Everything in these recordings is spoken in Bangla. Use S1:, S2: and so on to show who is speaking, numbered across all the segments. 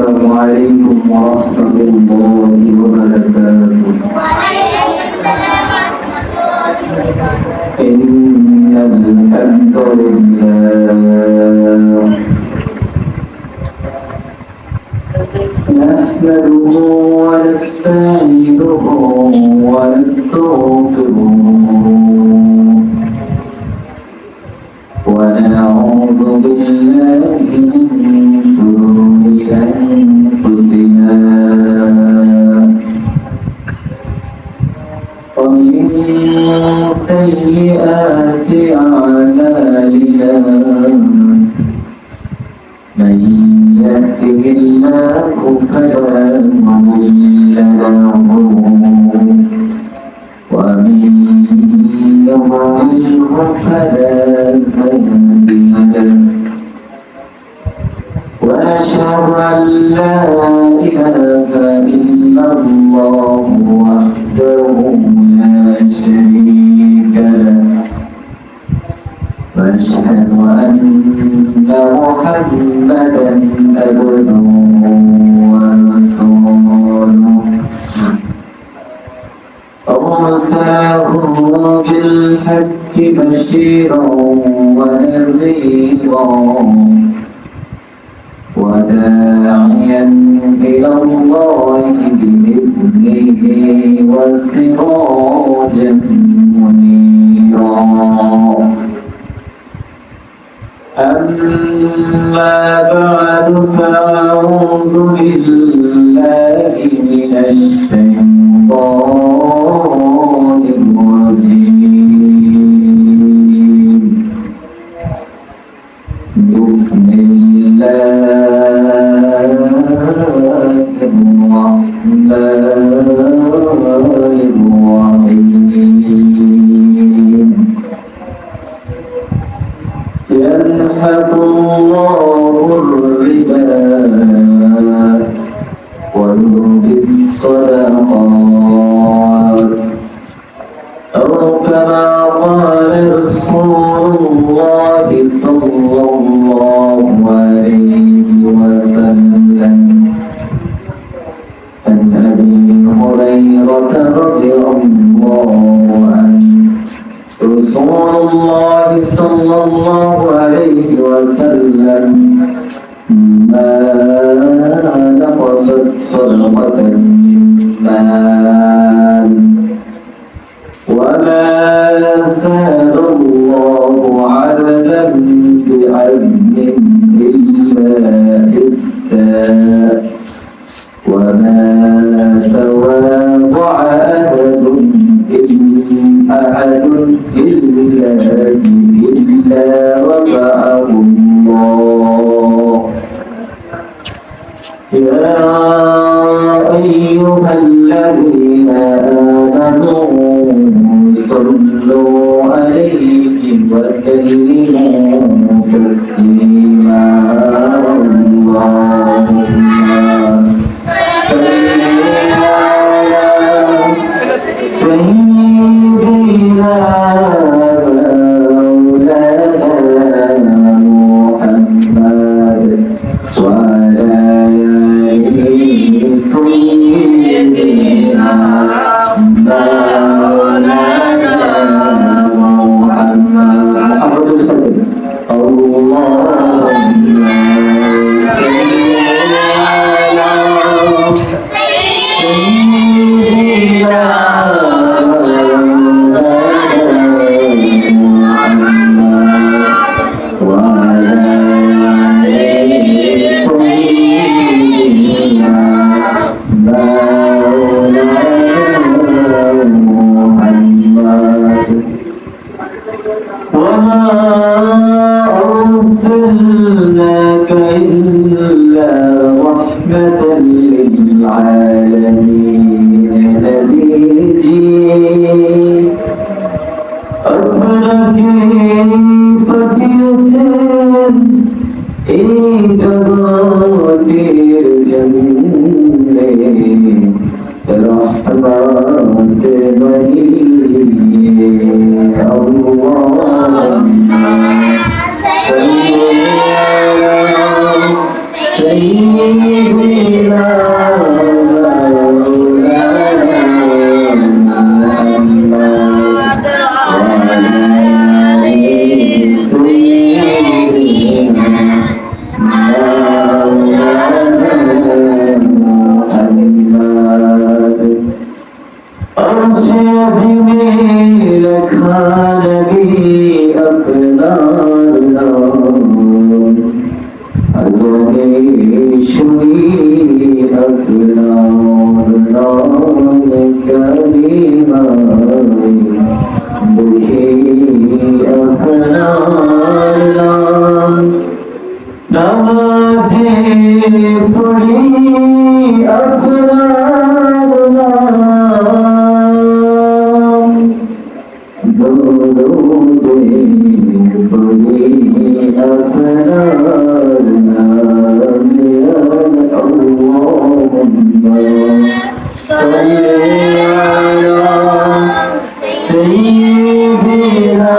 S1: السلام عليكم ورحمة الله وبركاته. إن الحمد لله نحمده ونستعينه ونستغفره ونعوذ بالله من شرور أنفسنا ومن سيئات أعمالنا من يهده الله فلا مضل له ومن يضلله فلا هادي له وأشهد أن لا إله إلا الله وحده لا شريك له وأشهد أن محمدا عبده ورسوله أرسله بالحق بشيرا ونذيرا وداعيا إلى الله بإذنه وسراجا منيرا أما بعد فأعوذ بالله من الشيطان الرجيم بسم الله الرحمن الرحيم يمحق الله الربا ويربي الصدقات أو كما قال رسول الله صلى الله عليه وسلم عن أبي هريرة رضي الله عنه رسول الله صلى الله عليه وسلم ما نقصت صدقة من مال وما زاد الله عبدا بعبد إلا عزا وما تواضع أحد إلا رفعه الله يا أيها الذين آمنوا صلوا عليه وسلموا تسليما اللهم صل على سيدنا مولانا محمد وعلى آله سيدنا مولانا محمد اللهم صل على سيدنا أرسلناك إلا رحمة للعالمين نبيجي أفرك فتيتين إجاباتي جنة رحمة بني اللهم صل على سيدنا পড়ি আপনার নাম দরুদে পড়ি আপনার নাম ইয়া আল্লাহুম্মা সাল্লি আলা সাইয়্যিদিনা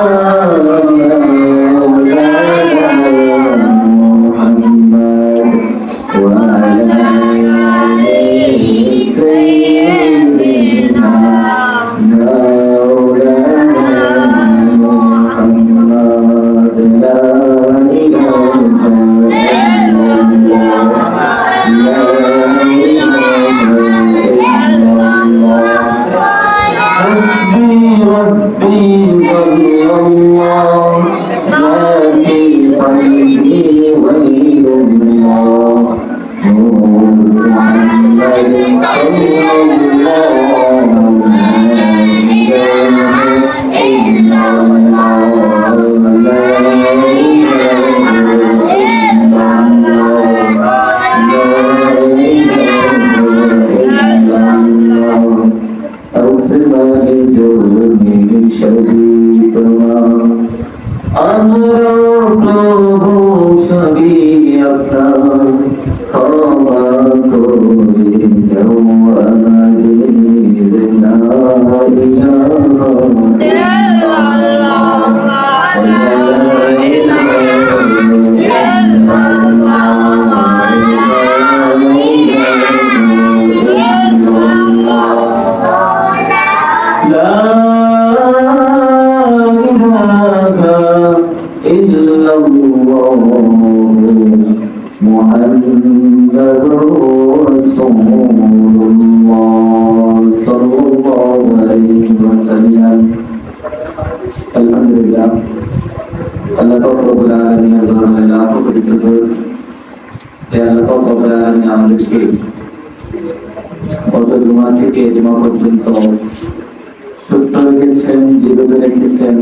S1: সুস্থ রেখেছেন, জীবিত রেখেছেন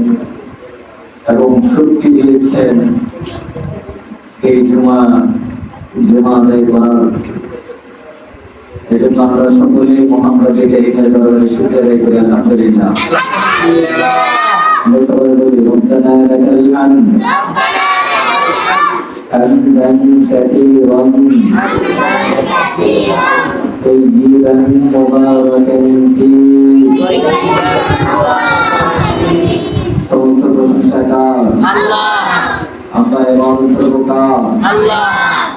S1: এবং শক্তি দিয়েছেন এই জুমা আদায় করার। এজন্য আমরা সকলে মহান রবের এখানে দরবারে শুকরিয়া আদায় করি, আলহামদুলিল্লাহ। আমরা সবাই বলি রব্বানা লাকাল হামদ হামদান কাসীরান طيبا مباركا فيه সমস্ত প্রশংসাকার আল্লাহ, আমরা ইবাদত করবকার আল্লাহ,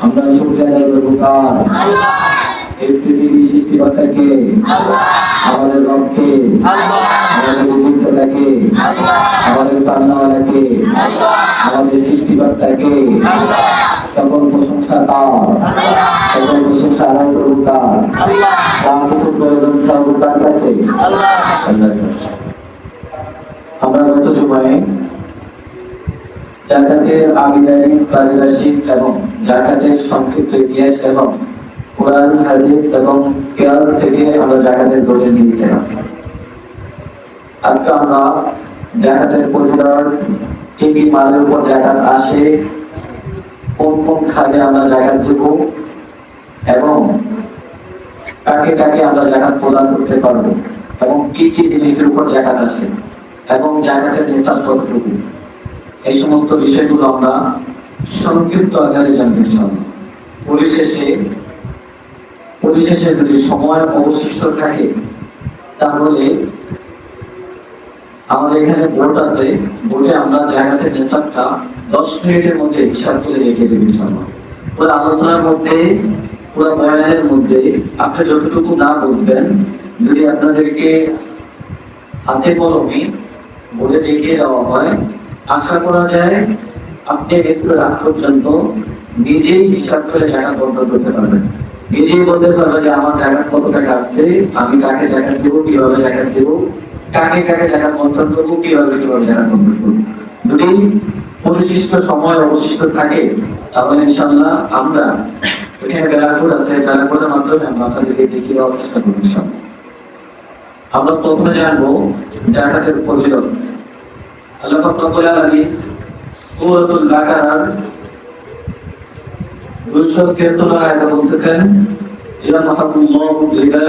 S1: আমরা শুকরিয়া আদায় করবকার আল্লাহ। এই পৃথিবীর সৃষ্টিকর্তাকে আল্লাহ, আমাদের রবকে আল্লাহ, আমাদের মুক্তিদাতাকে আল্লাহ, আমাদের প্রাণওয়ালাকে আল্লাহ, আমাদের সৃষ্টিকর্তাকে আল্লাহ। সকল প্রশংসা তার আল্লাহ, সকল প্রশংসা আদায় করবকার আল্লাহ। তার কিছু প্রয়োজন সব তার কাছে আল্লাহ। আমরা গত জুমায় জাকাতের আবিধানিক, পারিভাষিক এবং জাকাতের সংক্ষিপ্ত ইতিহাস এবং কোরআন, হাদিস এবং কিয়াস থেকে আমরা জাকাতের দলিল দিয়েছিলাম। আজকে আমরা জাকাতের ফজিলত, কি কি মালের উপর জাকাত আসে, কোন কোন খাতে আমরা জাকাত দেব এবং কাকে কাকে আমরা জাকাত প্রদান করতে পারবো এবং কি কি জিনিসের উপর জাকাত আসে এবং জাকাতের নিসাব কতটুকু, এই সমস্ত বিষয়গুলো আমরা সংক্ষিপ্ত আকারে জানতে চাই। পরিশেষে যদি সময় অবশিষ্ট থাকে তাহলে আমাদের এখানে বোর্ড আছে, বোর্ডে আমরা জাকাতের নিসাবটা 10 মিনিটের মধ্যে হিসাব করে রেখে দেব ইনশাআল্লাহ। পুরো আলোচনার মধ্যে, পুরো বয়ানের মধ্যে আপনি যতটুকু না বুঝবেন, যদি আপনাদেরকে হাতে কলমে বোর্ডে দেখিয়ে দেওয়া হয়, আশা করা যায় আপনি একটু রাত পর্যন্ত নিজেই হিসাব করে জাকাত বন্টন করতে পারবেন। নিজেই বলতে পারবেন যে আমার জাকাত কত টাকা আসছে, আমি কাকে জাকাত দেবো, কিভাবে জাকাত দেবো, কাকে কাকে জাকাত বন্টন করবো, কিভাবে জাকাত বন্টন করবো। যদি পরিশিষ্ট সময় অবশিষ্ট থাকে তাহলে ইনশাআল্লাহ আমরা এখানে বেলাকুর আছে, বেলাকুরের মাধ্যমে আমরা আপনাদেরকে দেখিয়ে দেওয়ার চেষ্টা করব ইনশাআল্লাহ। আমরা প্রথমে জানবো জাকাতের ফজিলত। আল্লাহ পাক রব্বুল আলামিন সূরাতুল বাকারার 276 আয়াতে বলতেছেন ইয়ামহাকুল্লাহু রিবা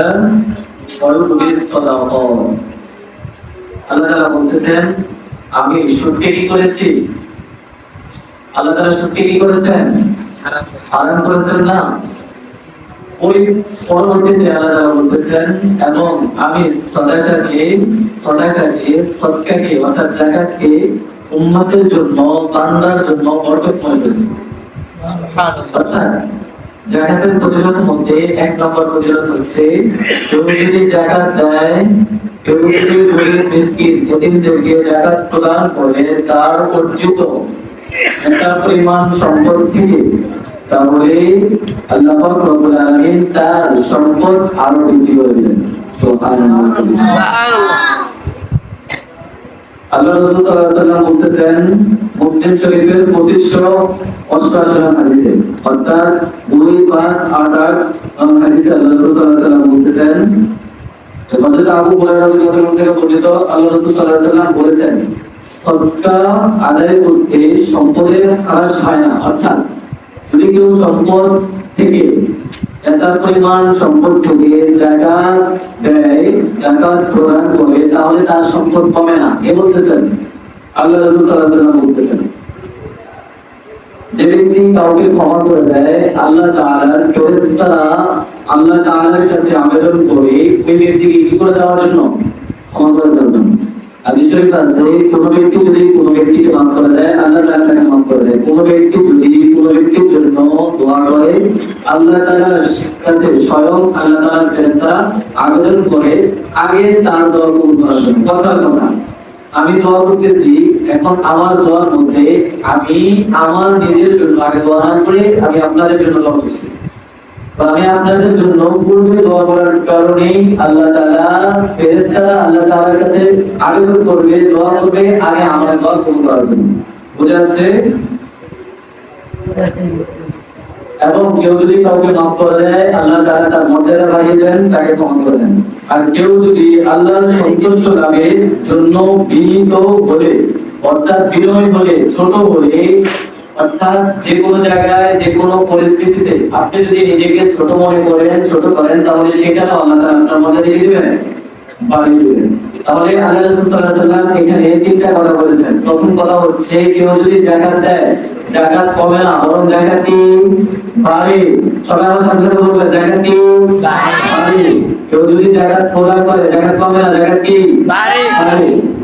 S1: ওয়া ইউরবিস সাদাকাত। আল্লাহ তাআলা বলতেছেন আমি সুদকে কি করেছি? আল্লাহ তাআলা সুদকে কি করেছেন? হারাম করেছেন না। ওই পরবর্তীতে আল্লাহ তাআলা বলতেছেন এবং আমি সদকাকে অর্থাৎ যাকাতকে উম্মতের জন্য বান্দার জন্য বরকতময় করেছি। অর্থাৎ যাকাতের ফজিলতের মধ্যে এক নম্বর ফজিলত হচ্ছে কেউ যদি যাকাত দেয়, কেউ যদি গরিব মিসকিন এতিমদেরকে যাকাত প্রদান করে তার অর্জিত একটা পরিমাণ সম্পদ থেকে, তাহলে আল্লাহ পাক রব্বুল আলামিন তার সম্পদ আরো বৃদ্ধি করে দিবেন। সুবহানাল্লাহ। আল্লাহ রাসূল সাল্লাল্লাহু আলাইহি ওয়াসাল্লাম বলতেছেন মুসলিম শরীফের 2588 নং হাদিসে, অর্থাৎ 2588 নং হাদিসে আল্লাহ রাসূল সাল্লাল্লাহু আলাইহি ওয়াসাল্লাম বলতেছেন, হযরত আবু হুরায়রা রাদিয়াল্লাহু আনহু থেকে বর্ণিত, আল্লাহ রাসূল সাল্লাল্লাহু আলাইহি ওয়াসাল্লাম বলেছেন সদকা আদায় করতে সম্পদের হ্রাস হয় না। অর্থাৎ যদি কেউ সম্পদ থেকে এসার পরিমাণ সম্পদ থেকে যাকাত দেয়, যাকাত প্রদান করে, তাহলে তার সম্পদ কমে না। কে বলতেছেন? আল্লাহ রাসূল সাল্লাল্লাহু আলাইহি ওয়াসাল্লাম বলতেছেন। যে ব্যক্তি কাউকে ক্ষমা করে দেয়, আল্লাহ তাআলার ফেরেশতারা আল্লাহ তাআলার কাছে আবেদন করে ওই ব্যক্তিকে কি করে দেওয়ার জন্য? ক্ষমা করে দেওয়ার জন্য। হাদিস শরীফ আছে কোন ব্যক্তি যদি কোন ব্যক্তিকে মাফ করে দেয়, আল্লাহ তাআলা তাকে মাফ করে দেয়। কোন ব্যক্তি যদি কোন ব্যক্তির জন্য দোয়া করে, আল্লাহ তাআলার কাছে স্বয়ং আল্লাহ তাআলার ফেরেশতারা আবেদন করে আগে তার দোয়া কবুল করার জন্য। কথার কথা, আমি দোয়া করতেছি, এখন আমার দোয়ার মধ্যে আমি আমার নিজের জন্য আগে দোয়া না করে আমি আপনাদের জন্য দোয়া করছি। আমি আপনাদের জন্য পূর্বে দোয়া করার কারণে আল্লাহ তাআলা ফেরেশতারা আল্লাহ তাআলার কাছে আবেদন করবে, দোয়া করবে আগে আমার দোয়া কবুল করার জন্য। বুঝা যাচ্ছে? এবং কেউ যদি কাউকে মাফ করে দেয়, আল্লাহ তাআলা তার মর্যাদা বাড়িয়ে দেন, তাকে ক্ষমা করে দেন। আর কেউ যদি আল্লাহর সন্তুষ্ট লাভের জন্য বিনীত হলে, অর্থাৎ বিনয় হলে, ছোট হলে, অর্থাৎ যে কোনো জায়গায় যে কোনো পরিস্থিতিতে আপনি যদি নিজেকে ছোট মনে করেন, ছোট করেন, তাহলে সেখানে আল্লাহ তাআলা আপনার মর্যাদা দিয়ে দিবেন, বাড়িয়ে দিবেন। তাহলে আল্লাহ রাসূল সাল্লাল্লাহু আলাইহি ওয়াসাল্লাম এখানে তিনটা কথা বলেছেন। প্রথম কথা হচ্ছে কেউ যদি যাকাত দেয়, যাকাত কমে না, বরং যাকাত কি বাড়ে। সবাই আমার সাথে সাথে বলবেন যাকাত কি বাড়ে। কেউ যদি যাকাত প্রদান করে, যাকাত কমে না, যাকাত কি বাড়ে।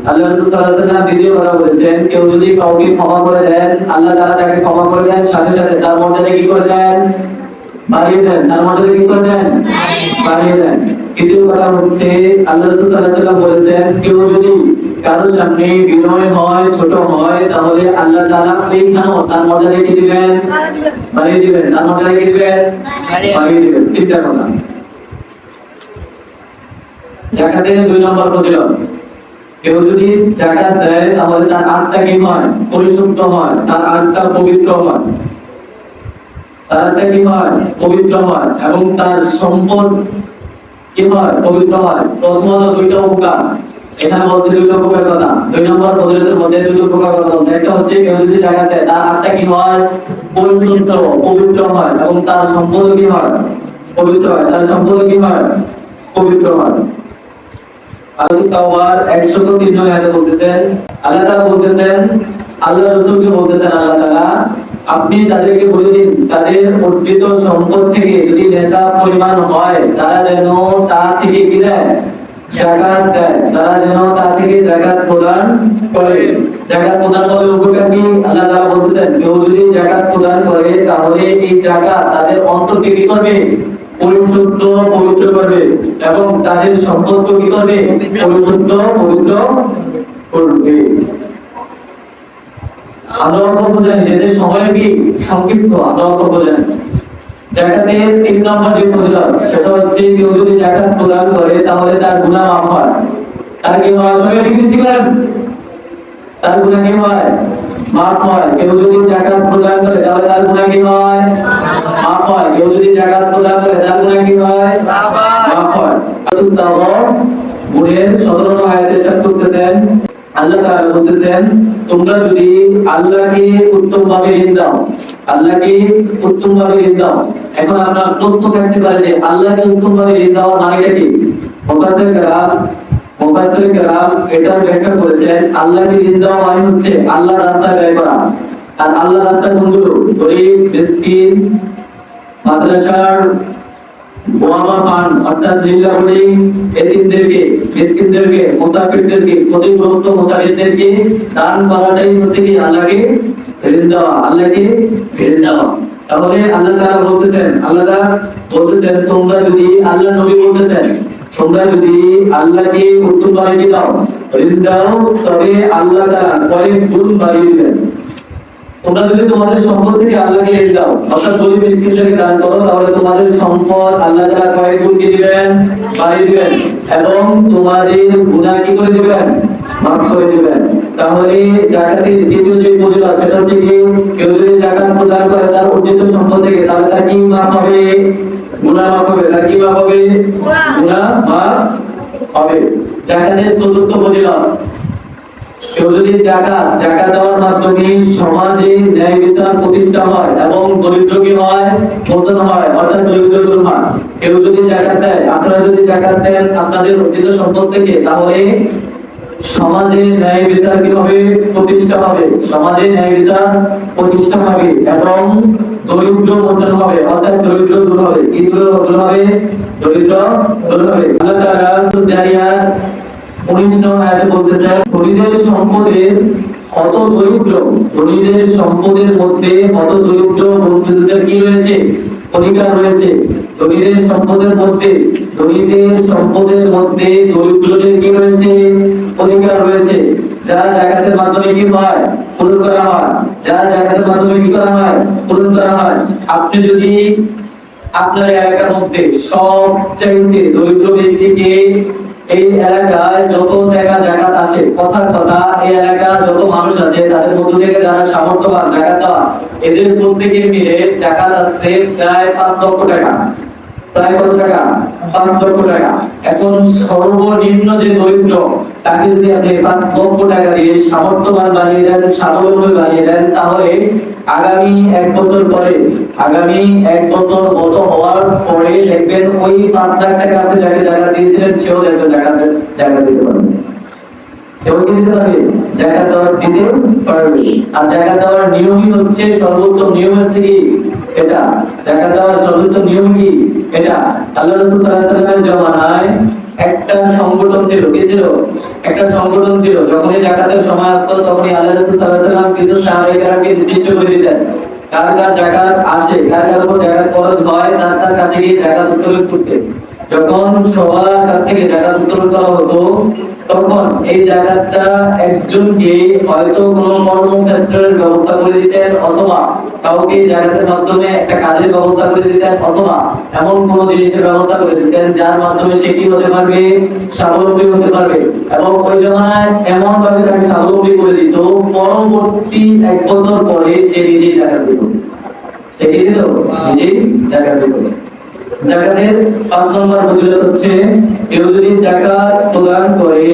S1: আল্লাহ রাসূল সাল্লাল্লাহু আলাইহি ওয়াসাল্লাম দ্বিতীয় কথা বলেছেন কেউ যদি কাউকে ক্ষমা করে দেন, আল্লাহ তাআলা তাকে ক্ষমা করে দেন, সাথে সাথে তার মর্যাদা কি করে দেন? বাড়িয়ে দেন। তার মর্যাদা কি করে দেন? বাড়িয়ে দেন। তৃতীয় কথা হচ্ছে আল্লাহ রাসূল সাল্লাল্লাহু আলাইহি ওয়াসাল্লাম বলেছেন কেউ যদি কারোর সামনে বিনয় হয়, ছোট হয়, তাহলে আল্লাহ তাআলা এইখানেও তার মর্যাদা কি দিবেন? বাড়িয়ে দিবেন। তার মর্যাদা কি দিবেন? বাড়িয়ে দিবেন। তিনটা কথা। যাকাতের 2 নম্বর ফজিলত, কেউ যদি যাকাত দেয় তাহলে তার আত্মা কি হয়? পরিশুদ্ধ হয়, তার আত্মা পবিত্র হয়, তার আত্মা কি হয়? পবিত্র হয়, এবং তার সম্পদ কি হয়? পবিত্র হয়। প্রথমত 2টা উপকার এখানে বলছে, 2টা উপকার কথা। 2 নম্বর ফজিলতের মধ্যে 2টা উপকার কথা বলছে। একটা হচ্ছে কেউ যদি যাকাত দেয়, তার আত্মা কি হয়? পরিশুদ্ধ, পবিত্র হয়, এবং তার সম্পদ কি হয়? পবিত্র হয়, তার সম্পদ কি হয়? পবিত্র হয়। আল-তাওবার 103 নং আয়াতে বলতেছেন, আল্লাহ তাআলা বলতেছেন, আল্লাহ রাসূলকে বলতেছেন আল্লাহ তাআলা, আপনি তাদেরকে বলে দিন তাদের অর্জিত সম্পদ থেকে যদি নেশাব পরিমাণ হয়, তারা যেন তা থেকে কি দেয়? যাকাত দেয়। তারা যেন তা থেকে যাকাত প্রদান করে। যাকাত প্রদান করলে উপকার কি? আল্লাহ তাআলা বলতেছেন কেউ যদি যাকাত প্রদান করে, তাহলে এই যাকাত তাদের অন্তরকে কি করবে? পরিশুদ্ধ, পবিত্র করবে, এবং তাদের সম্পদ কি করবে? পরিশুদ্ধ, পবিত্র করবে। আমরা অল্প জানি, যেতে সময় কি সংক্ষিপ্ত, আমরা অল্প জানি। যাকাতের 3 নম্বর যে ফজিলত, সেটা হচ্ছে কেউ যদি যাকাত প্রদান করে, তাহলে তার গুনাহ মাফ হয়। তার কি হয়? সবাই দৃষ্টি করেন, তার গুনাহ কি হয়? মাফ হয়। কেউ যদি যাকাত প্রদান করে, তাহলে তার গুনাহ কি হয়? মাফ হয়। কেউ যদি যাকাত প্রদান করে, তার গুনাহ কি হয়? মাফ হয়। আল-তাওবা 17 নং আয়াতে ইরশাদ করতেছেন, আল্লাহ তাআলা বলতেছেন তোমরা যদি আল্লাহকে উত্তমভাবে ঋণ দাও, আল্লাহকে উত্তমভাবে ঋণ দাও। এখন আপনার প্রশ্ন থাকতে পারে যে আল্লাহকে উত্তমভাবে ঋণ দেওয়া মানেটা কি? মুফাসসির কেরাম এটা ব্যাখ্যা করেছেন, আল্লাহকে ঋণ দেওয়া মানে হচ্ছে আল্লাহর রাস্তায় ব্যয় করা। আর আল্লাহর রাস্তা কোনগুলো? গরীব, মিসকিন, মাদ্রাসার বোয়ামা পান অর্থাৎ লিল্লাহি, এতিমদেরকে, মিসকিনদেরকে, মুসাফিরদেরকে, ক্ষতিগ্রস্ত মুসাফিরদেরকে দান করাটাই হচ্ছে কি আল্লাহকে ঋণ দেওয়া, আল্লাহকে ঋণ দেওয়া। তাহলে আল্লাহ তাআলা বলতেছেন তোমরা যদি, আল্লাহ নবী বলতেছেন তোমরা যদি আল্লাহকে উত্তমভাবে দাও, ঋণ দাও, তবে আল্লাহ তাআলা কয়েক গুণ বাড়িয়ে দিবেন। তোমরা যদি তোমাদের সম্পদ থেকে আল্লাহকে ঋণ দাও, অর্থাৎ গরীব মিসকিনদেরকে দান করো, তাহলে তোমাদের সম্পদ আল্লাহ তাআলা কয়েক গুণ কি দিবেন? বাড়িয়ে দিবেন। এবং তোমাদের গুনাহ কি করে দিবেন? মাফ করে দিবেন। তাহলে যাকাতের দ্বিতীয় যে ফজিলত সেটা হচ্ছে কি, কেউ যদি যাকাত প্রদান করে তার অর্জিত সম্পদ থেকে, তাহলে তার কি মাফ হবে? গুনাহ মাফ হবে। তার কি মাফ হবে? গুনাহ মাফ হবে। যাকাতের চতুর্থ ফজিলত, কেউ যদি যাকাত দেওয়ার মাধ্যমে সমাজে ন্যায় বিচার প্রতিষ্ঠা হয় এবং দরিদ্র কি হয়? মোচন হয়, অর্থাৎ দরিদ্র দূর হয়। কেউ যদি যাকাত দেয়, আপনারা যদি যাকাত দেন আপনাদের অর্জিত সম্পদ থেকে, তাহলে সমাজে ন্যায় বিচার কি হবে? প্রতিষ্ঠা হবে। সমাজে ন্যায় বিচার প্রতিষ্ঠা হবে এবং দরিদ্র মোচন হবে, অর্থাৎ দরিদ্র দূর হবে। কি দূর হবে? দরিদ্র দূর হবে। আল্লাহ তাআলা সূরা জারিয়াত 19 নং আয়াতে বলতেছে, ধনীদের সম্পদের কত দরিদ্র, ধনীদের সম্পদের মধ্যে কত দরিদ্র বঞ্চিতদের কি রয়েছে? অধিকার রয়েছে। ধনীদের সম্পদের মধ্যে দরিদ্রদের কি রয়েছে? অধিকার রয়েছে। যা যাকাতের মাধ্যমে কি হয়? পূরণ করা হয়। যা যাকাতের মাধ্যমে কি করা হয়? পূরণ করা হয়। আপনি যদি আপনার এলাকার মধ্যে সবচাইতে দরিদ্র ব্যক্তিকে, এই এলাকায় যত টাকা যাকাত আসে, কথার কথা এই এলাকার যত মানুষ আছে তাদের মধ্য থেকে যারা সামর্থ্যবান যাকাত দেওয়া, এদের প্রত্যেকের মিলে যাকাত আসছে প্রায় 5 লক্ষ টাকা। প্রায় কত টাকা? 5 লক্ষ টাকা। এখন সর্বনিম্ন যে দরিদ্র, তাকে যদি আপনি 5 লক্ষ টাকা দিয়ে সামর্থ্যবান বানিয়ে দেন, স্বাবলম্বী বানিয়ে দেন, তাহলে আগামী 1 বছর পরে, আগামী 1 বছর গত হওয়ার পরে দেখবেন ওই 5 লাখ টাকা আপনি যাকে জায়গা দিয়েছিলেন সেও দেখবেন জায়গা দিতে পারবেন। সেও কি দিতে পারবে? জায়গা দেওয়ার দিতে পারবে। আর জায়গা দেওয়ার নিয়মই হচ্ছে, সর্বোত্তম নিয়ম হচ্ছে কি এটা। জায়গা দেওয়ার সর্বোত্তম নিয়ম কি এটা। আল্লাহ রাসূল সাল্লাল্লাহু আলাইহি ওয়াসাল্লামের জামানায় একটা সংগঠন ছিল, কি ছিল? একটা সংগঠন ছিল। যখনই যাকাতের সময় আসতো তখনই আল্লাহ রাসূল সাল্লাল্লাহু আলাইহি ওয়াসাল্লাম কিছু সাহাবায়ে-কেরামকে নির্দিষ্ট করে দিতেন, কার কার যাকাত আসে, কার কার উপর যাকাত ফরজ হয়, তার কাছে গিয়ে যাকাত উত্তোলন করতে। যখন সবার কাছ থেকে যাকাত উত্তোলন করা হতো, তখন এই যাকাতটা একজনকে হয়তো কোনো কর্মক্ষেত্রের ব্যবস্থা করে দিতেন, অথবা কাউকে যাকাতের মাধ্যমে একটা কাজের ব্যবস্থা করে দিতেন, অথবা এমন কোনো জিনিসের ব্যবস্থা করে দিতেন যার মাধ্যমে সে কি হতে পারবে? স্বাবলম্বী হতে পারবে। এবং ওই জামানায় এমন ভাবে তাকে স্বাবলম্বী করে দিত, পরবর্তী 1 বছর পরে সে নিজেই যাকাত দিত। সে কি দিত? নিজেই যাকাত দিত। যাকাতের 5 নম্বর ফজিলত হচ্ছে, কেউ যদি যাকাত প্রদান করে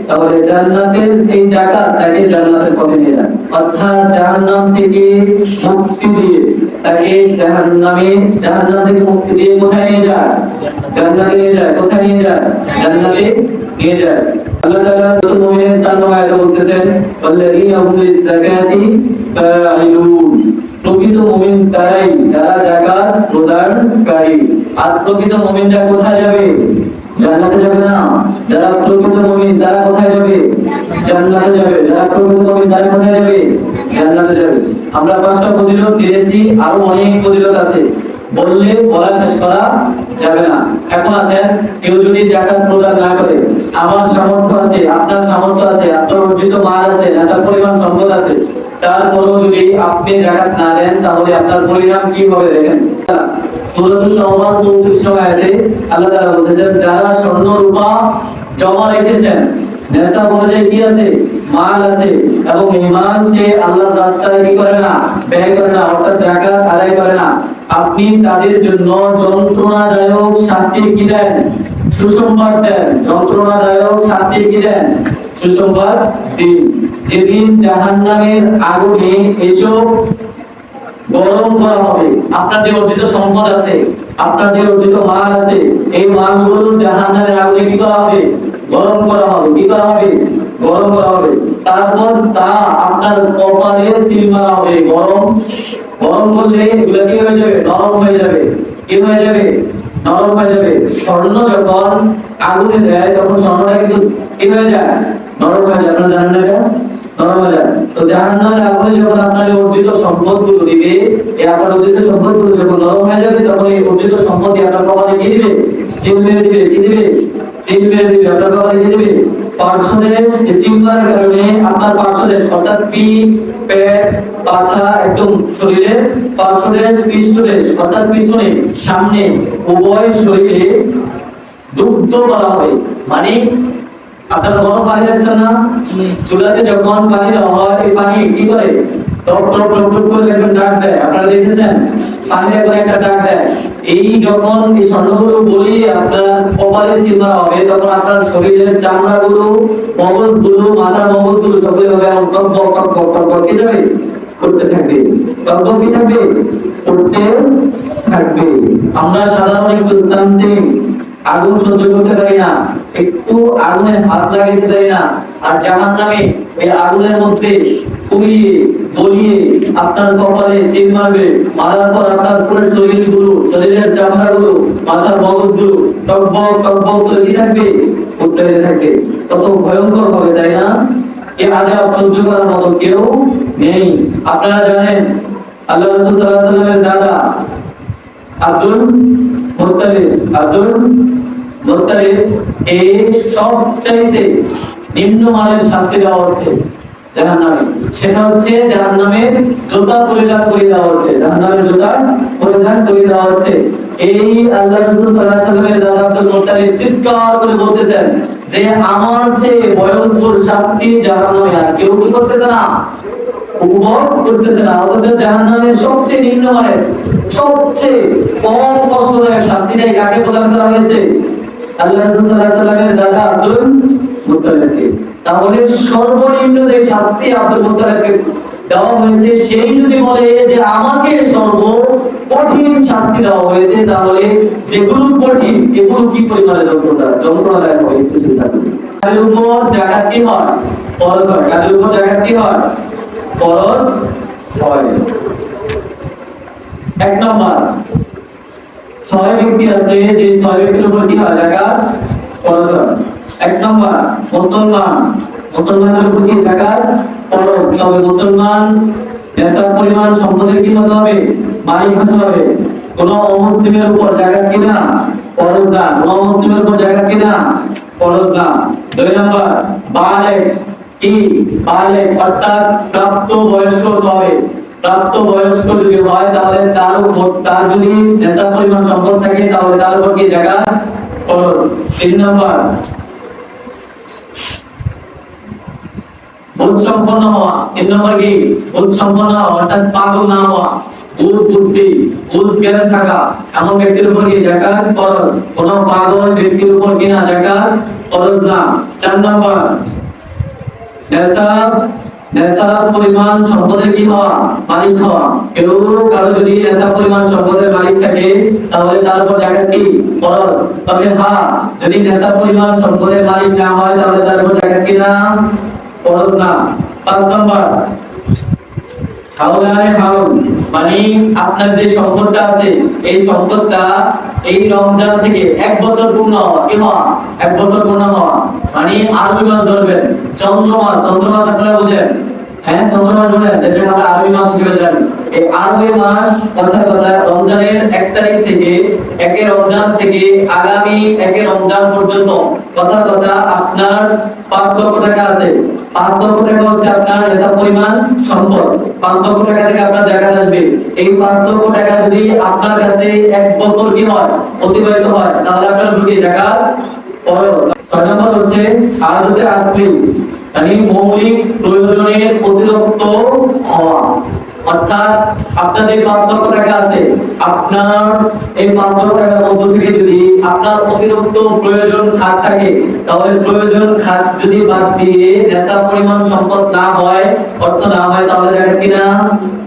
S1: তাহলে জান্নাতের এই যাকাত তাকে জান্নাতের পথে নিয়ে যায়, অর্থাৎ জাহান্নাম থেকে মুক্তি দিয়ে, তাকে জাহান্নাম থেকে মুক্তি দিয়ে কোথায় নিয়ে যায়? জান্নাতে নিয়ে যায়। কোথায় নিয়ে যায়? জান্নাতে নিয়ে যায়। আল্লাহ তাআলা সূরা মুমিনের 4 নম্বর আয়াতে বলতেছেন, ওয়াল্লাযীনা হুম লিয-যাকাতি ফাঈলুন। প্রকৃত মুমিন তারাই যারা যাকাত প্রদানকারী। আর প্রকৃত মুমিনরা কোথায় যাবে? জান্নাতে যাবে না। যারা প্রকৃত মুমিন তারা কোথায় যাবে? জান্নাতে যাবে। যারা প্রকৃত মুমিন তারা কোথায় যাবে? জান্নাতে যাবে। আমরা 5টা ফজিলত জেনেছি, আরো অনেক ফজিলত আছে, বলা শেষ করা যাবে না। এখন আসেন, কেউ যদি যাকাত প্রদান না করে, আমার সামর্থ্য আছে, আপনার সামর্থ্য আছে, আপনার অর্জিত মাল আছে, নেশার পরিমাণ সম্পদ আছে, তারপরেও যদি আপনি যাকাত না দেন, তাহলে আপনার পরিণাম কি হবে দেখেন। সূরাতুল তাওবা 34 নং আয়াতে আল্লাহ তাআলা বলেছেন, যারা স্বর্ণ রূপা জমা রেখেছেন, নেশা অনুযায়ী কি আছে? মাল আছে, এবং এই মাল সে আল্লাহর রাস্তায় কি করে না? ব্যয় করে না, অর্থাৎ যাকাত আদায় করে না, আপনি তাদের জন্য যন্ত্রণাদায়ক শাস্তির কি দেন? সুসংবাদ দেন। যন্ত্রণাদায়ক শাস্তির কি দেন? সুসংবাদ দিন, যেদিন জাহান্নামের আগুনে এসব গরম করা হবে। আপনার যে অর্জিত সম্পদ আছে, আপনার যে অর্জিত মাল আছে, এই মালগুলো জাহান্নামের আগুনে কি করা হবে? গরম করা হবে। কি করা হবে? গরম করা হবে। তারপর তা আপনার কপালে চিল মারা হবে। গরম গরম করলে এগুলো কি হয়ে যাবে? নরম হয়ে যাবে। কি হয়ে যাবে? নরম হয়ে যাবে। স্বর্ণ যখন আগুনে দেয় তখন স্বর্ণটা কিন্তু কি হয়ে যায়? নরম হয়ে যায়। আপনারা জানেন না এটা? নরম হয়ে যায়। তো জাহান্নামের আগুনে যখন আপনার অর্জিত সম্পদগুলো দিবে, এই আপনার অর্জিত সম্পদগুলো যখন নরম হয়ে যাবে, তখন এই অর্জিত সম্পদ আপনার কপালে কি দিবে? চিল মেরে দিবে। কি দিবে? চিল মেরে দিবে। আপনার কপালে কি দিবে? পার্শ্বদেশ। এই চিল মারার কারণে আপনার পার্শ্বদেশ অর্থাৎ পিঠ, পেট, পাছা, একদম শরীরের পার্শ্বদেশ, পৃষ্ঠদেশ অর্থাৎ পিছনে, সামনে, উভয় শরীরে দুগ্ধ করা হবে। মানে আপনারা গরম পানি দেখছেন না? চুলাতে যখন পানি দেওয়া হয়, এই পানি কি করে? টপ টপ টপ টপ করে একদম ডাক দেয়। আপনারা দেখেছেন? পানিতে করে একটা ডাক দেয়। এই যখন এই স্বর্ণগুলো গলিয়ে আপনার কপালে চিন্তা হবে, তখন আপনার শরীরের চামড়াগুলো, মগজগুলো, মাথার মগজগুলো সবই হবে এমন টক টক টক টক টক করতে যাবে, করতে থাকবে। টক টক কি থাকবে? করতে থাকবে। আমরা সাধারণ একটু সামথিং আগুন সহ্য করতে পারি না, একটু আগুনে হাত লাগাইতে পারি না। আর জাহান্নামে এই আগুনের মধ্যে পুড়িয়ে গলিয়ে আপনার কপালে চিল মারবে। মারার পর আপনার পুরো শরীরগুলো, শরীরের চামড়াগুলো, মাথার মগজগুলো টকবক টকবক করে কি থাকবে? উঠতে থাকবে। কত ভয়ঙ্কর হবে, তাই না? এই আযাব সহ্য করার মতো কেউ নেই। আপনারা জানেন আল্লাহ রাসূল সাল্লাল্লাহু আলাইহি ওয়াসাল্লামের দাদা আব্দুল মুত্তালিব এই সবচাইতে নিম্নমানের শাস্তি দেওয়া হচ্ছে জাহান্নামে। সেটা হচ্ছে জাহান্নামের জুতা পরিধান করে দেওয়া হচ্ছে। জাহান্নামের জুতা পরিধান করে দেওয়া হচ্ছে। এই আল্লাহ রাসূল সাল্লাল্লাহু আলাইহি ওয়াসাল্লামের দাদা আব্দুল মুত্তালিব চিৎকার করে বলতেছেন যে আমার চেয়ে ভয়ঙ্কর শাস্তি জাহান্নামে আর কেউ কি করতেছে না, উপভোগ করতেছে না। অথচ জাহান্নামের সবচেয়ে নিম্নমানের, সবচেয়ে কম কষ্টদায়ক শাস্তিটাই কাকে প্রদান করা হয়েছে? আল্লাহ রাসূল সাল্লাল্লাহু আলাইহি ওয়াসাল্লামের দাদা আব্দুল মুত্তালিবকে। তাহলে সর্বনিম্ন যে শাস্তি আব্দুল মুত্তালিবকে দেওয়া হয়েছে, সেই যদি বলে যে আমাকে সর্ব কঠিন শাস্তি দেওয়া হয়েছে, তাহলে যেগুলো কঠিন এগুলো কি পরিমাণে যন্ত্রণাদায়ক হবে একটু চিন্তা করুন। কাদের উপর জাকাত কি হয়? ফরজ হয়। কাদের উপর জাকাত কি হয়? ফরজ হয়। এক নম্বর, 6 ব্যক্তি আছে যে 6 ব্যক্তির উপর কি হয়? যাকাত ফরজ হয়। এক নম্বর মুসলমান, মুসলমানের উপর কি যাকাত ফরজ। তবে মুসলমান নেশাব পরিমাণ সম্পদের কি হতে হবে? মালিক হতে হবে। কোন অমুসলিমের উপর যাকাত কিনা ফরজ না। কোন অমুসলিমের উপর যাকাত কিনা ফরজ না। 2 নম্বর বালেগ, কি বালেগ অর্থাৎ প্রাপ্ত বয়স্ক হতে হবে। প্রাপ্ত বয়স্ক যদি হয় তাহলে তার যদি নেশাব পরিমাণ সম্পদ থাকে তাহলে তার উপর কি যাকাত ফরজ। 3 নম্বর বুদ্ধ সম্পন্ন হওয়া। 3 নম্বর কি? বুদ্ধ সম্পন্ন হওয়া অর্থাৎ পাগল না হওয়া, বুদ্ধি বুঝ জ্ঞান থাকা এমন ব্যক্তির উপর কি যাকাত ফরজ। কোন পাগল ব্যক্তির উপর কি না যাকাত ফরজ না। 4 নম্বর নেশাব পরিমাণ সম্পদের কি হওয়া? মালিক হওয়া। কেউ কারো যদি নেশাব পরিমাণ সম্পদের মালিক থাকে তাহলে তার উপর যাকাত কি ফরজ। তবে হ্যাঁ, যদি নেশাব পরিমাণ সম্পদের মালিক না হয় তাহলে তার উপর যাকাত কি না ফরজ না। 5 নম্বর হাওলানে হাউল, মানে আপনার যে সম্পদটা আছে এই সম্পদটা এই রমজান থেকে 1 বছর পূর্ণ হওয়া। কি হওয়া? 1 বছর পূর্ণ হওয়া। মানে আরবি মাস ধরবেন, চন্দ্রমাস। চন্দ্রমাস আপনারা বুঝেন? হ্যাঁ, চন্দ্রমাস বলেন, যেটা আমরা আরবি মাস হিসেবে জানি। এই আরবি মাস অর্থাৎ রমজানের 1 তারিখ থেকে 1 রমজান থেকে আগামী 1 রমজান পর্যন্ত কথার কথা আপনার 5 লক্ষ টাকা আছে। 5 লক্ষ টাকা হচ্ছে আপনার নেশাব পরিমাণ সম্পদ। 5 লক্ষ টাকা থেকে আপনার যাকাত আসবে। এই 5 লক্ষ টাকা যদি আপনার কাছে 1 বছর কি হয় অতিবাহিত হয় তাহলে আপনার ঢুকে যাকাত ফরজ। 6 নম্বর হচ্ছে হাজতে আসলি, মানে মৌলিক প্রয়োজনের অতিরিক্ত হওয়া। অর্থাৎ আপনার যে 5 লক্ষ টাকা আছে, আপনার এই 5 লক্ষ টাকার মধ্য থেকে যদি আপনার অতিরিক্ত প্রয়োজন খাত থাকে, তাহলে প্রয়োজন খাত যদি বাদ দিয়ে নেশা পরিমাণ সম্পদ না হয়, অর্থ না হয়, তাহলে জাকাত কি না?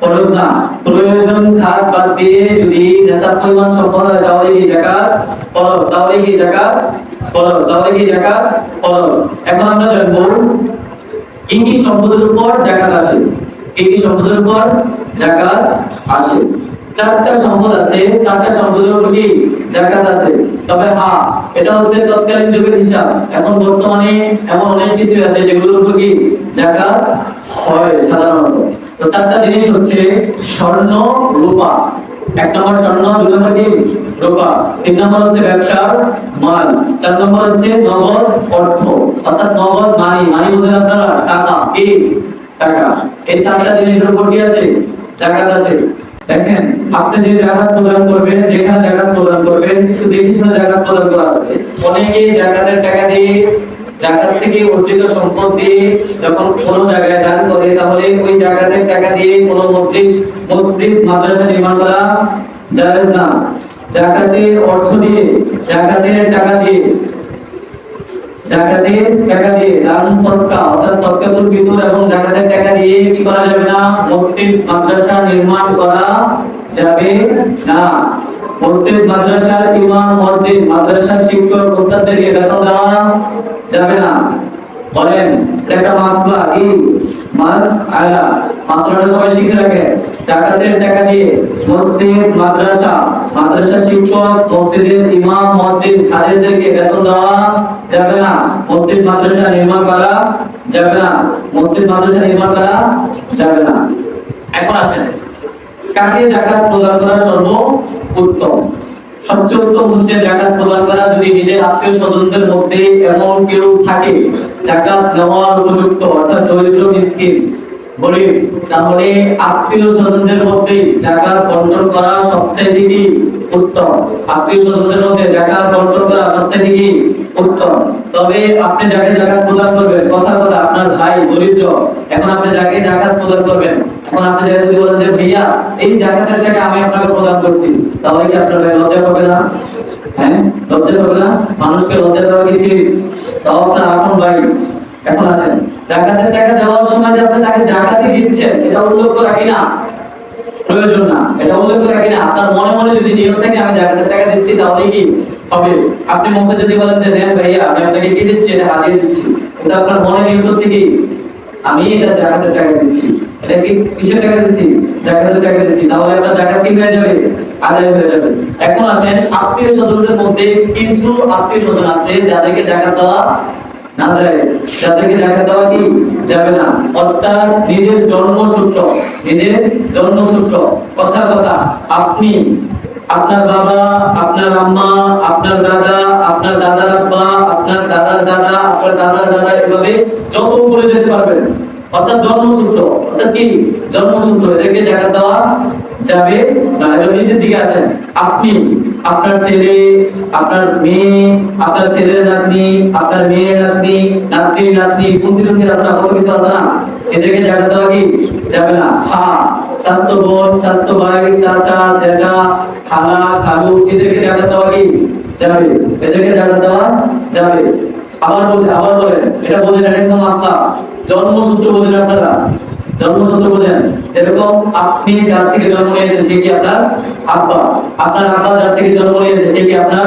S1: ফরজ না। প্রয়োজন খাত বাদ দিয়ে যদি নেশা পরিমাণ সম্পদ হয়, তাহলে কি জাকাত ফরজ? তাহলে কি জাকাত ফরজ? তাহলে কি জাকাত ফরজ? এখন আমরা জানবো কি কি সম্পদের উপর জাকাত আসে। কি কি সম্পদের উপর জাকাত আসে? চারটা সম্পদ আছে, চারটা সম্পদের উপর কি জাকাত আছে। তবে হ্যাঁ, এটা হচ্ছে তৎকালীন যুগের হিসাব। এখন বর্তমানে এমন অনেক কিছু আছে যেগুলোর উপর কি জাকাত হয় সাধারণত। তো চারটা জিনিস হচ্ছে স্বর্ণ, রূপা। এক নম্বর স্বর্ণ, দুই নম্বর কি রূপা, তিন নম্বর হচ্ছে ব্যবসার মাল, চার নম্বর হচ্ছে নগদ অর্থ, অর্থাৎ নগদ মানি। মানি বুঝেন আপনারা? টাকা। কি টাকা। এই চারটা জিনিসের উপর কি আছে? জাকাত আছে। দেখেন, আপনি যে জাকাত প্রদান করবেন, যেখানে জাকাত প্রদান করবেন, একটু দেখে শুনে জাকাত প্রদান করা হবে। অনেকে জাকাতের টাকা দিয়ে, জাকাত থেকে অর্জিত সম্পদ দিয়ে যখন কোন জায়গায় দান করে, তাহলে ওই জাকাতের টাকা দিয়ে কোন মসজিদ মাদ্রাসা নির্মাণ করা জায়েজ না। জাকাতের অর্থ দিয়ে, জাকাতের টাকা দিয়ে, জাকাতের টাকা দিয়ে দান সদকা অর্থাৎ সদকাতুল ফিতর এবং জাকাতের টাকা দিয়ে কি করা যাবে না? মসজিদ মাদ্রাসা নির্মাণ করা যাবে না। মসজিদ মাদ্রাসার ইমাম, মসজিদ মাদ্রাসার শিক্ষক, ওস্তাদদেরকে বেতন দেওয়া যাবে না। বলেন, একটা মাসলা কি মাসআলা, মাসলাটা সবাই শিখে রাখেন। জাকাতের টাকা দিয়ে মসজিদ মাদ্রাসা, মাদ্রাসা শিক্ষক, মসজিদের ইমাম, মসজিদ খাদেমদেরকে বেতন দেওয়া যাবে না। মসজিদ মাদ্রাসা নির্মাণ করা যাবে না। মসজিদ মাদ্রাসা নির্মাণ করা যাবে না। এখন আসেন, কাকে জাকাত প্রদান করা সর্বোত্তম? সবচেয়ে উত্তম হচ্ছে জাকাত প্রদান করা যদি নিজের আত্মীয় স্বজনদের মধ্যে এমন কেউ থাকে জাকাত নেওয়ার উপযুক্ত, অর্থাৎ দরিদ্র, মিসকিন, গরিব, তাহলে আত্মীয় স্বজনদের মধ্যে জাকাত বন্টন করা সবচেয়ে কি উত্তম। আত্মীয় স্বজনদের মধ্যে জাকাত বন্টন করা সবচেয়ে কি উত্তম। তবে আপনি যাকে জাকাত প্রদান করবেন, কথা আপনার ভাই দরিদ্র, এখন আপনি যাকে জাকাত প্রদান করবেন, এখন আপনি যাকে যদি বলেন যে ভাইয়া এই জাকাতের টাকা আমি আপনাকে প্রদান করছি, তাহলে কি আপনার ভাই লজ্জা পাবে না? হ্যাঁ, লজ্জা পাবে না? মানুষকে লজ্জা দেওয়া কি ঠিক? তাও আপনার আপন ভাই। এখন আসেন, জাকাতের টাকা দেওয়ার সময় যে আপনি তাকে জাকাতই দিচ্ছেন, এটা উল্লেখ করা কিনা প্রয়োজন না। এটা উল্লেখ করা কিনা আপনার মনে মনে যদি নিয়ত থাকে আমি জাকাতের টাকা দিচ্ছি, তাহলে কি হবে? আপনি মুখে যদি বলেন যে নেন ভাইয়া আমি আপনাকে কি দিচ্ছি, এটা হাদিয়া দিচ্ছি, এটা আপনার মনে নিয়ত হচ্ছে কি আমি এটা জাকাতের টাকা দিচ্ছি। এটা কি কিসের টাকা দিচ্ছি? জাকাতের টাকা দিচ্ছি। তাহলে আপনার জাকাত কি হয়ে যাবে? আদায় হয়ে যাবে। এখন আসেন, আত্মীয় স্বজনদের মধ্যে কিছু আত্মীয় স্বজন আছে যাদেরকে জাকাত দেওয়া না যায়, যাদেরকে জাকাত দেওয়া কি যাবে না। অর্থাৎ নিজের জন্মসূত্র, নিজের জন্মসূত্র, কথা আপনি, আপনার বাবা, আপনার আম্মা, আপনার দাদা, আপনার দাদার আব্বা, আপনার দাদার দাদা, আপনার দাদার দাদা, এভাবে যত উপরে যেতে পারবেন, অর্থাৎ জন্মসূত্র, অর্থাৎ কি জন্মসূত্র, এদেরকে জাকাত দেওয়া যাবে না। এর নিচের দিকে আসেন, আপনি, আপনার ছেলে, আপনার মেয়ে, আপনার ছেলের নাতনি, আপনার মেয়ের নাতনি, নাতনির নাতনি, পুত্রকে আছে না, কত কিছু আছে না, এদেরকে জাকাত দেওয়া কি যাবে না। হ্যাঁ, স্বাস্থ্য বোন, স্বাস্থ্য ভাই, চাচা, জ্যাঠা, খালা, খালু, এদেরকে জাকাত দেওয়া কি যাবে, এদেরকে জাকাত দেওয়া যাবে। আবার বলেন, এটা বোঝেন, এটা একদম মাসলা। জন্মসূত্র বোঝেন আপনারা? জন্মসূত্র বোঝেন? যেরকম আপনি যার থেকে জন্ম নিয়েছেন সে কি আপনার আব্বা, আপনার আব্বা যার থেকে জন্ম নিয়েছে সে কি আপনার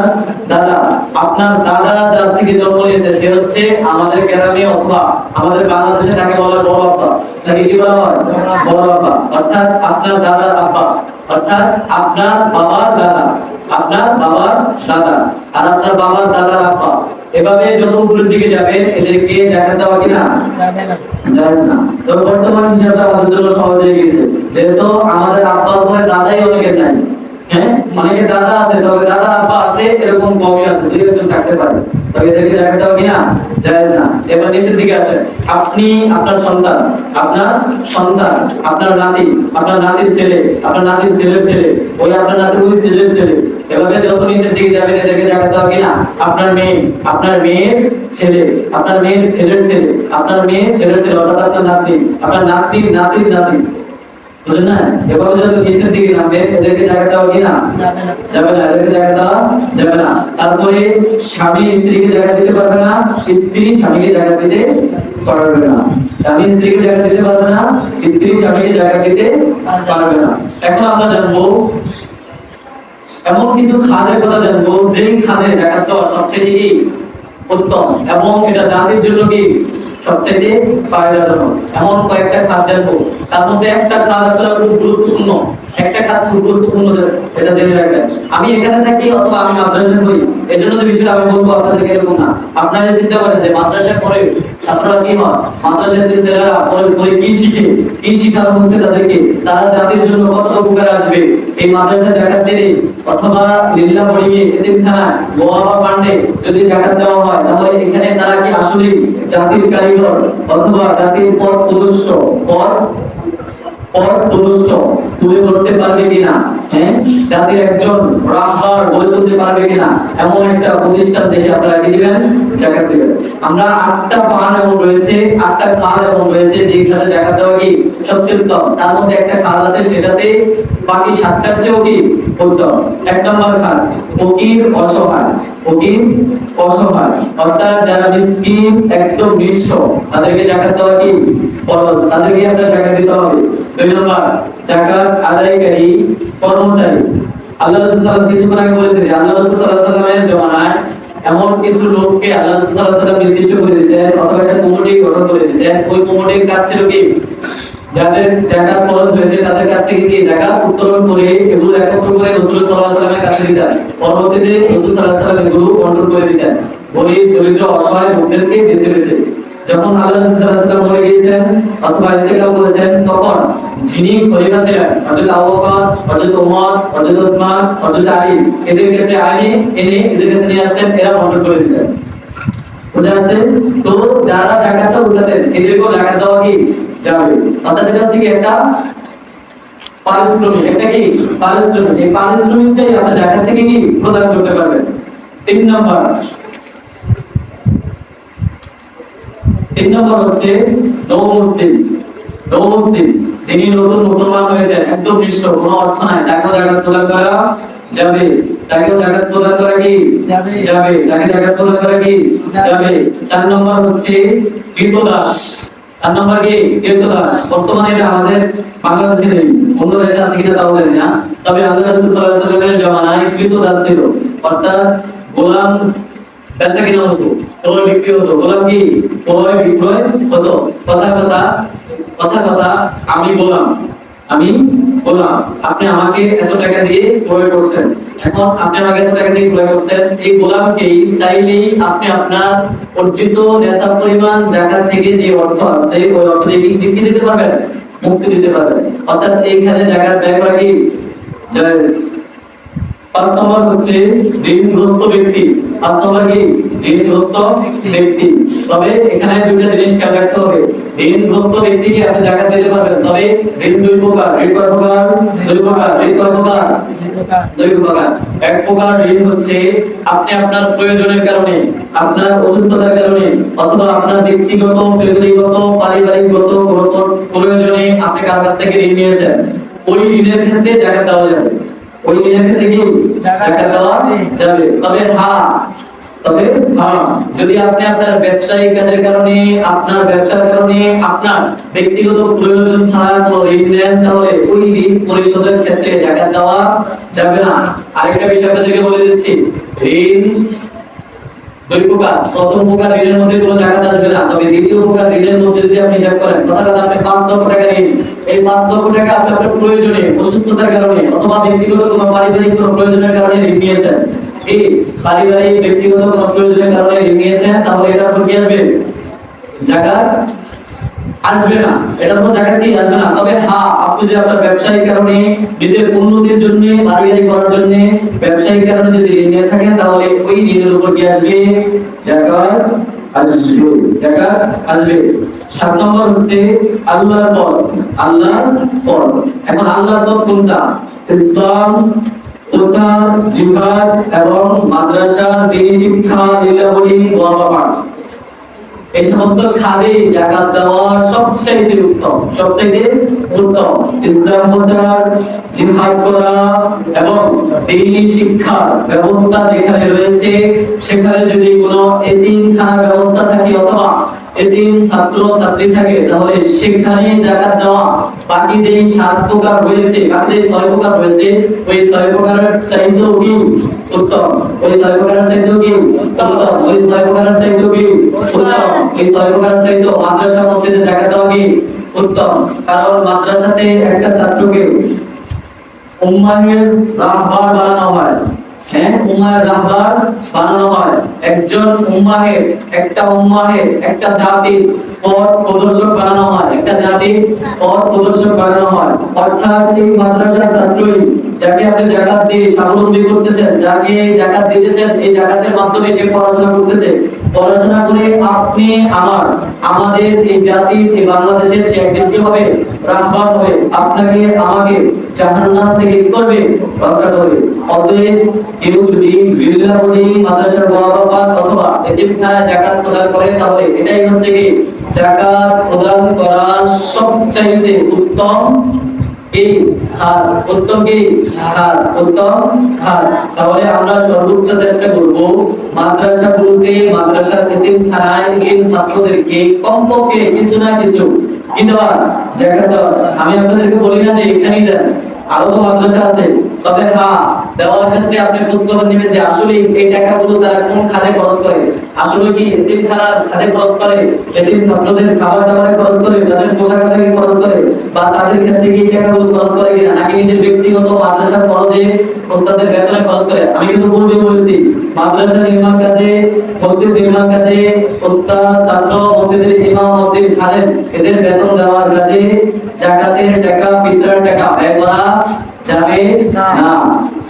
S1: দাদা, আপনার দাদা যার থেকে জন্ম নিয়েছে সে হচ্ছে আমাদের গ্রামে অথবা আমাদের বাংলাদেশে তাকে বলা হয় বড় আব্বা। তাকে কি বলা হয়? বড় আব্বা। অর্থাৎ আপনার দাদার আব্বা, অর্থাৎ আপনার বাবার দাদা, আপনার বাবার দাদা, আর আপনার বাবার দাদার আব্বা, এভাবে যত উপরের দিকে যাবেন এদেরকে জাকাত দেওয়া কিনা যাবে না, যাবে না। তো বর্তমান হিসাবে আমাদের জন্য সহজ হয়ে গেছে, যেহেতু আমাদের আব্বার পরে দাদাই অনেকের নাই। হ্যাঁ, অনেকের দাদা আছে, তবে দাদা আব্বা আছে এরকম কমই আছে, দুই একজন থাকতে পারে, তবে এদেরকে জাকাত দেওয়া কিনা জায়েজ না। এবার নিচের দিকে আসেন, আপনি, আপনার সন্তান, আপনার সন্তান, আপনার নাতি, আপনার নাতির ছেলে, আপনার নাতির ছেলের ছেলে, ওই আপনার নাতির ওই ছেলের ছেলে, এভাবে যত নিচের দিকে যাবেন এদেরকে জাকাত দেওয়া কিনা। আপনার মেয়ে, আপনার মেয়ের ছেলে, আপনার মেয়ের ছেলের ছেলে, আপনার মেয়ের ছেলের ছেলে, অর্থাৎ আপনার নাতি, আপনার নাতির নাতির নাতি, বুঝলেন না? এভাবে যত নিচের দিকে নামবে এদেরকে জায়গা দেওয়া কি না? যাবে না, এদেরকে জায়গা দেওয়া যাবে না। তারপরে স্বামী স্ত্রীকে জায়গা দিতে পারবে না, স্ত্রী স্বামীকে জায়গা দিতে পারবে না। স্বামী স্ত্রীকে জায়গা দিতে পারবে না, স্ত্রী স্বামীকে জায়গা দিতে পারবে না। এখন আমরা জানবো এমন কিছু খাদের কথা জানবো যেই খাদের জায়গা দেওয়া সবচেয়ে কি উত্তম এবং এটা জাতির জন্য কি সবচেয়ে ফায়দাজনক। এমন কয়েকটা খাত জানবো, তার মধ্যে একটা খাত আসলে খুব গুরুত্বপূর্ণ, একটা খাত খুব গুরুত্বপূর্ণ, এটা জেনে রাখবেন। আমি এখানে থাকি অথবা আমি মাদ্রাসায় পড়ি, এই জন্য যে বিষয়টা আমি বলবো আপনাদেরকে এরকম না। আপনারা চিন্তা করেন যে মাদ্রাসায় পড়ে আপনারা কি হয়, মাদ্রাসায় যে ছেলেরা পরে কি শিখে, কি শিখানো হচ্ছে তাদেরকে, তারা জাতির জন্য কতটা উপকার আসবে। এই মাদ্রাসায় জাকাত দিলে অথবা লিল্লাহ পড়িয়ে এতিমখানায় গোয়া বা পান্ডে যদি জাকাত দেওয়া হয়, তাহলে এখানে তারা কি আসলে জাতির কারিগর অথবা জাতির পথ প্রদর্শক তুলে ধরতে পারবে কিনা, হ্যাঁ, জাতির একজন রাহবার গড়ে তুলতে পারবে কিনা, এমন একটা প্রতিষ্ঠান দেখে আপনারা কি দিবেন? জাকাত দিবেন। আমরা 8টা পান এমন রয়েছে, 8টা খাল এমন রয়েছে যেখানে জাকাত দেওয়া কি সবচেয়ে উত্তম। তার মধ্যে একটা খাল আছে সেটাতে বাকি 7টার চেয়েও কি উত্তম। 1 নম্বর খাল ফকির অসহায়, ফকির অসহায় অর্থাৎ যারা মিসকিন একদম নিঃস্ব, তাদেরকে জাকাত দেওয়া কি ফরজ, তাদেরকে আপনারা জাকাত দিতে হবে। 2 নম্বর জাকাত আদায়কারী কর্মচারী। আল্লাহ রাসূল সাল্লাল্লাহু আলাইহি ওয়াসাল্লাম বলেছেন যে আল্লাহ রাসূল সাল্লাল্লাহু আলাইহি ওয়াসাল্লামের জমানায় এমন কিছু লোককে আল্লাহ রাসূল সাল্লাল্লাহু আলাইহি ওয়াসাল্লাম নির্দিষ্ট করে দিতেন অথবা একটা কমিটি গঠন করে দিতেন। ওই কমিটির কাজ ছিল কি, যাদের জাকাত ফরজ হয়েছে তাদের কাছ থেকে কি জাকাত উত্তোলন করে এগুলো একত্র করে রাসূল সাল্লাল্লাহু আলাইহি ওয়াসাল্লামের কাছে দিতেন। পরবর্তীতে রাসূল সাল্লাল্লাহু আলাইহি ওয়াসাল্লাম এগুলো কন্ট্রোল করে দিতেন গরীব দরিদ্র অসহায় লোকদেরকে বেছে বেছে। যখন আল্লাহ রাসূল সাল্লাল্লাহু আলাইহি ওয়াসাল্লাম মরে গিয়েছেন অথবা ইন্তেকাল করেছেন, তখন যিনি খলিফা ছিলেন হযরত আবু বকর, হযরত ওমর, হযরত ওসমান, হযরত আলী, এদের কাছে এনে এদের কাছে নিয়ে আসতেন, এরা কন্ট্রোল করে দিতেন। বুঝা আছে? তো যারা জাকাতটা উঠাতেন এদেরকেও জাকাত দেওয়া কি যাবে। অর্থাৎ এটা হচ্ছে কি একটা পারিশ্রমিক, একটা কি পারিশ্রমিক। এই পারিশ্রমিকটাই আপনি জাকাত থেকে কি প্রদান করতে পারবেন। 3 নম্বর হচ্ছে নও মুসলিম, যিনি নতুন মুসলমান হয়েছেন, একদম নিঃস্ব, কোনো অর্থ নাই, তাকেও জাকাত প্রদান করা যাবে। তাকেও জাকাত প্রদান করা কি যাবে, তাকে জাকাত প্রদান করা কি যাবে। 4 নম্বর হচ্ছে কৃতদাস। 4 নম্বর কি কৃতদাস। বর্তমানে এটা আমাদের বাংলাদেশে নেই, অন্য দেশে আছে কিনা তাও জানি না, তবে আল্লাহ রাসূল সাল্লাল্লাহু আলাইহি ওয়াসাল্লামের জমানায় কৃতদাস ছিল, অর্থাৎ গোলাম বেচা কিনা হতো, ক্রয় বিক্রি হতো। গোলাম কি ক্রয় বিক্রয় হতো। কথা আমি গোলাম, আপনি আমাকে এত টাকা দিয়ে ক্রয় করছেন, এখন আপনি আমাকে এত টাকা দিয়ে ক্রয় করছেন, এই গোলামকেই চাইলেই আপনি আপনার অর্জিত নেশাব পরিমাণ জাকাত থেকে যে অর্থ আছে ওই অর্থ দিয়ে কি দিতে পারবেন, মুক্তি দিতে পারবেন। অর্থাৎ এইখানে জাকাত ব্যয় করা কি জায়েজ। 5 নম্বর হচ্ছে ঋণগ্রস্ত ব্যক্তি। 5 নম্বর কি ঋণগ্রস্ত ব্যক্তি। তবে এখানে দুইটা জিনিস খেয়াল রাখতে হবে। ঋণগ্রস্ত ব্যক্তিকে আপনি জাকাত দিতে পারবেন, তবে ঋণ 2 প্রকার। ঋণ কয় প্রকার? 2 প্রকার। ঋণ কয় প্রকার? 2 প্রকার। এক প্রকার ঋণ হচ্ছে আপনি আপনার প্রয়োজনের কারণে, আপনার অসুস্থতার কারণে অথবা আপনার ব্যক্তিগত, ফ্যামিলিগত, পারিবারিকগত কোনো প্রয়োজনে আপনি কার কাছ থেকে ঋণ নিয়েছেন, ওই ঋণের ক্ষেত্রে জাকাত দেওয়া যাবে। ওই ঋণের ক্ষেত্রে কি জাকাত দেওয়া যাবে। তবে যদি আপনি আপনার ব্যবসায়িক কাজের কারণে, আপনার ব্যবসার কারণে, আপনার ব্যক্তিগত প্রয়োজন ছাড়া কোনো ঋণ নেন, তাহলে ওই ঋণ পরিশোধের ক্ষেত্রে জাকাত দেওয়া যাবে না। আরেকটা বিষয় আপনাদেরকে বলে দিচ্ছি, ঋণ 2 প্রকার। প্রথম প্রকার ঋণের মধ্যে কোনো জাকাত আসবে না, তবে দ্বিতীয় প্রকার ঋণের মধ্যে যদি আপনি হিসাব করেন, কথা আপনি 5 লক্ষ টাকা ঋণ, এই 5 লক্ষ টাকা আপনি আপনার প্রয়োজনে, অসুস্থতার কারণে অথবা ব্যক্তিগত কোনো পারিবারিক কোনো প্রয়োজনের কারণে ঋণ নিয়েছেন, এই পারিবারিক ব্যক্তিগত কোনো প্রয়োজনের কারণে ঋণ নিয়েছেন, তাহলে এটার উপর কি আসবে? জাকাত আসবে না, এটার উপর জাকাত কি আসবে না। তবে আপনি যদি আপনার ব্যবসায়িক কারণে, নিজের উন্নতির জন্য, বাড়ি করার জন্য ব্যবসায়িক কারণে যদি ঋণ নিয়ে থাকেন, তাহলে ওই ঋণের উপর কি আসবে? জাকাত আসবে। 7 নম্বর হচ্ছে আল্লাহর পথ। এখন আল্লাহর পথ কোনটা? ইসলাম, প্রচার, জিহাদ এবং মাদ্রাসা, দ্বীনি শিক্ষা, লিল্লাহি ওয়া পাঠ। এই সমস্ত খাদে যাকাত দেওয়া সবচাইতে উত্তম, সবচাইতে উত্তম। ইসলাম প্রচার, জিহাদ করা এবং দ্বীনি শিক্ষার ব্যবস্থা যেখানে রয়েছে সেখানে যদি কোনো এতিমখানার ব্যবস্থা থাকে অথবা এতিম ছাত্র ছাত্রী থাকে তাহলে সেখানে যাকাত দেওয়া। বাকি যে 7 প্রকার রয়েছে, বাকি যে 6 প্রকার রয়েছে ওই 6 প্রকারের চাইতেও কি উত্তম, ওই 6 প্রকারের চাইতেও কি উত্তম, ওই 6 প্রকারের চাইতেও কি উত্তম, ওই 6 প্রকারের চাইতেও মাদ্রাসা মসজিদে যাকাত দেওয়া কি উত্তম। কারণ মাদ্রাসাতে একটা ছাত্রকে উম্মাহের রাহবার বানানো হয়, হ্যাঁ উম্মাহের রাহবার বানানো হয়। একজন উম্মাহের, একটা উম্মাহের, একটা জাতির পথ প্রদর্শক বানানো হয়, একটা জাতির পথ প্রদর্শক বানানো হয়। অর্থাৎ এই মাদ্রাসার ছাত্রই যাকে আপনি যাকাত দিয়ে স্বাবলম্বী করতেছেন, যাকে যাকাত দিতেছেন, এই যাকাতের মাধ্যমে সে পড়াশোনা করতেছে। পড়াশোনা করে আপনি আমাদের এই জাতির, এই বাংলাদেশের সে একদিন কি হবে, রাহবার হবে। আপনাকে আমাকে জাহান্নাম থেকে কি করবে, রক্ষা করবে। অতএব কেউ যদি বিল্লাহরি মাদ্রাসার বাবা অথবা এতিমখানায় যাকাত প্রদান করে তাহলে এটাই হচ্ছে কি যাকাত প্রদান করার সবচাইতে উত্তম এই খাত, উত্তম কি খাত, উত্তম খাত। তাহলে আমরা সর্বোচ্চ চেষ্টা করব মাদ্রাসাগুলোতে, মাদ্রাসার এতিমখানায় এতিম ছাত্রদেরকে কমপক্ষে কিছু না কিছু কি দেওয়া, যাকাত দেওয়া। আমি আপনাদেরকে বলি না যে এখানেই দেন, আরো তো মাদ্রাসা আছে। তবে হ্যাঁ, দেওয়ার ক্ষেত্রে আপনি খোঁজ খবর নেবেন যে আসলে এই টাকাগুলো তারা কোন খাতে খরচ করে, আসলে কি এতিমখানার খাতে খরচ করে, এতিম ছাত্রদের খাবার দাবারে খরচ করে, তাদের পোশাক আশাকে খরচ করে, বা তাদের ক্ষেত্রে কি এই টাকাগুলো খরচ করে কিনা, নাকি নিজের ব্যক্তিগত মাদ্রাসার খরচে ওস্তাদের বেতনে খরচ করে। আমি কিন্তু পূর্বে বলেছি মাদ্রাসা নির্মাণ কাজে, মসজিদ নির্মাণ কাজে ওস্তাদ, ছাত্র, মসজিদের ইমাম, মসজিদ খাদেম এদের বেতন দেওয়ার কাজে যাকাতের টাকা, ফিতরার টাকা ব্যয় করা যাবে না।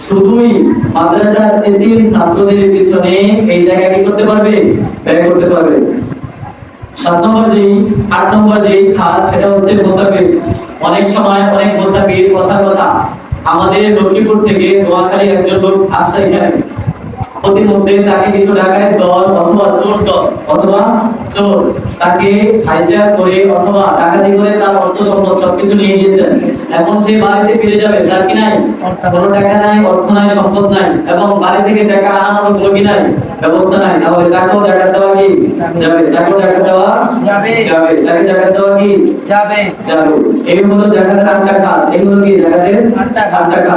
S1: শুধুই মাদ্রাসার এতিম ছাত্রদের পিছনে এই টাকা কি করতে পারবে, ব্যয় করতে পারবে। 8 নম্বর যে খাত সেটা হচ্ছে মুসাফির। অনেক সময় অনেক মুসাফির কথা আমাদের লক্ষ্মীপুর থেকে নোয়াখালী একজন লোক আসছে এখানে, প্রতিমধ্যে তাকে কিছু ডাকাতের দল অথবা চোর তাকে হাইজ্যাক করে অথবা ডাকাতি করে তার অর্থ সম্পদ সবকিছু নিয়ে গিয়েছেন। এখন সে বাড়িতে ফিরে যাবে, তার কি নাই, কোনো টাকা নাই, অর্থ নাই, সম্পদ নাই, এবং বাড়ি থেকে টাকা আনানোর কোনো কি নাই, ব্যবস্থা নাই। তাহলে তাকেও যাকাত দেওয়া কি যাবে, তাকেও যাকাত দেওয়া যাবে, তাকে যাকাত দেওয়া কি যাবে। এই হলো যাকাতের 8টা খাত, এগুলো কি যাকাতের 8টা খাত।